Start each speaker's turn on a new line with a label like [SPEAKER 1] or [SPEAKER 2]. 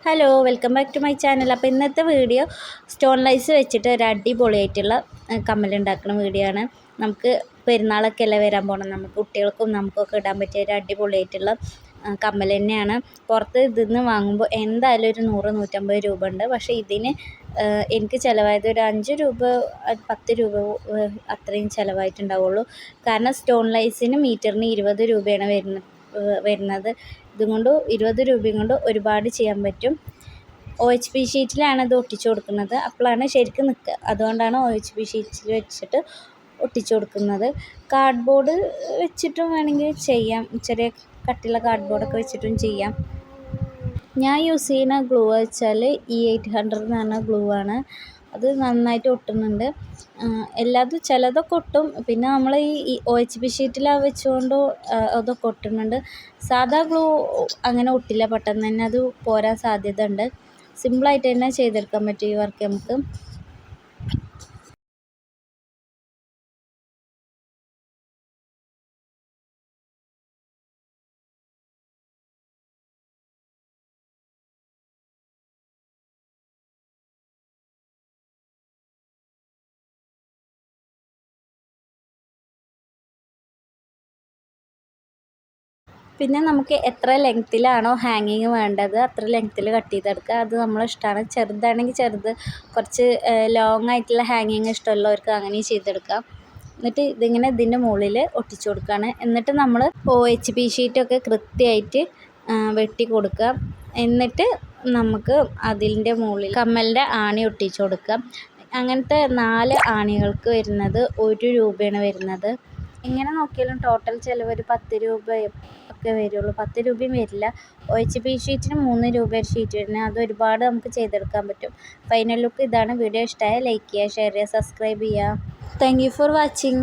[SPEAKER 1] Hello, welcome back to my channel. അപ്പോൾ ഇന്നത്തെ video stone lies വെച്ചിട്ട് ഒരു അടിപൊളിയായിട്ടുള്ള കമ്മലുണ്ടാക്കുന്ന വീഡിയോ ആണ്. നമുക്ക് പെരുന്നാളൊക്കെ അല്ലേ വരാൻ പോകണം. നമുക്ക് കുട്ടികൾക്കും നമുക്കൊക്കെ ഇടാൻ പറ്റിയ ഒരു അടിപൊളിയായിട്ടുള്ള കമ്മൽ തന്നെയാണ്. പുറത്ത് ഇതിന്ന് വാങ്ങുമ്പോൾ എന്തായാലും ഒരു 100-150 രൂപ ഉണ്ട്. പക്ഷേ ഇതിന് എനിക്ക് ചിലവായത് ഒരു 5 രൂപ 10 രൂപ അത്രയും ചിലവായിട്ടുണ്ടാവുള്ളൂ. കാരണം സ്റ്റോൺ ലൈസിന് മീറ്ററിന് 20 രൂപയാണ് വരുന്നത്. ഇതുകൊണ്ട് 20 രൂപയും കൊണ്ട് ഒരുപാട് ചെയ്യാൻ പറ്റും. OHP ഷീറ്റിലാണ് ഇത് ഒട്ടിച്ചു കൊടുക്കുന്നത്. അപ്പോഴാണ് ശരിക്കും നിൽക്കുക. അതുകൊണ്ടാണ് OHP ഷീറ്റിൽ വെച്ചിട്ട് ഒട്ടിച്ചു കൊടുക്കുന്നത്. കാർഡ്ബോർഡ് വെച്ചിട്ടും വേണമെങ്കിൽ ചെയ്യാം. ചെറിയ കട്ടിയുള്ള കാർഡ്ബോർഡൊക്കെ വെച്ചിട്ടും ചെയ്യാം. ഞാൻ യൂസ് ചെയ്യുന്ന ഗ്ലൂ വെച്ചാൽ E800 എന്ന് പറഞ്ഞ ഗ്ലൂ ആണ്. അത് നന്നായിട്ട് ഒട്ടുന്നുണ്ട്. എല്ലാതും ചിലതൊക്കെ ഒട്ടും. പിന്നെ നമ്മൾ ഈ OHP ഷീറ്റിലാണ് വെച്ചുകൊണ്ട് അതൊക്കെ ഒട്ടുന്നുണ്ട്. സാധാ ഗ്ലൂ അങ്ങനെ ഒട്ടില്ല, പെട്ടെന്ന് തന്നെ അത് പോരാൻ സാധ്യത ഉണ്ട്. സിമ്പിളായിട്ട് തന്നെ ചെയ്തെടുക്കാൻ പറ്റും ഈ വർക്ക് നമുക്ക്. പിന്നെ നമുക്ക് എത്ര ലെങ്ത്തിലാണോ ഹാങ്ങിങ് വേണ്ടത് അത്ര ലെങ്ത്തിൽ കട്ട് ചെയ്തെടുക്കുക. അത് നമ്മളെ ഇഷ്ടമാണ്. ചെറുതാണെങ്കിൽ ചെറുത്, കുറച്ച് ലോങ് ആയിട്ടുള്ള ഹാങ്ങിങ് ഇഷ്ടമുള്ളവർക്ക് അങ്ങനെയും ചെയ്തെടുക്കാം. എന്നിട്ട് ഇതിങ്ങനെ ഇതിൻ്റെ മുകളിൽ ഒട്ടിച്ചു കൊടുക്കുകയാണ്. എന്നിട്ട് നമ്മൾ OHP ഷീറ്റൊക്കെ കൃത്യമായിട്ട് വെട്ടി കൊടുക്കുക. എന്നിട്ട് നമുക്ക് അതിൻ്റെ മുകളിൽ കമ്മലിൻ്റെ ആണി ഒട്ടിച്ചു കൊടുക്കാം. അങ്ങനത്തെ 4 ആണികൾക്ക് വരുന്നത് 1 രൂപയാണ് വരുന്നത്. എങ്ങനെ നോക്കിയാലും ടോട്ടൽ ചിലവ് ഒരു 10 രൂപ ഒക്കെ വരുള്ളൂ. 10 രൂപയും വരില്ല. OHP ഷീറ്റിന് 3 രൂപ ഷീറ്റ് വരുന്നത്. അത് ഒരുപാട് നമുക്ക് ചെയ്തെടുക്കാൻ പറ്റും. ഫൈനൽ ലുക്ക് ഇതാണ്. വീഡിയോ ഇഷ്ടമായ ലൈക്ക് ചെയ്യുക, ഷെയർ ചെയ്യുക, സബ്സ്ക്രൈബ് ചെയ്യുക. Thank you for watching.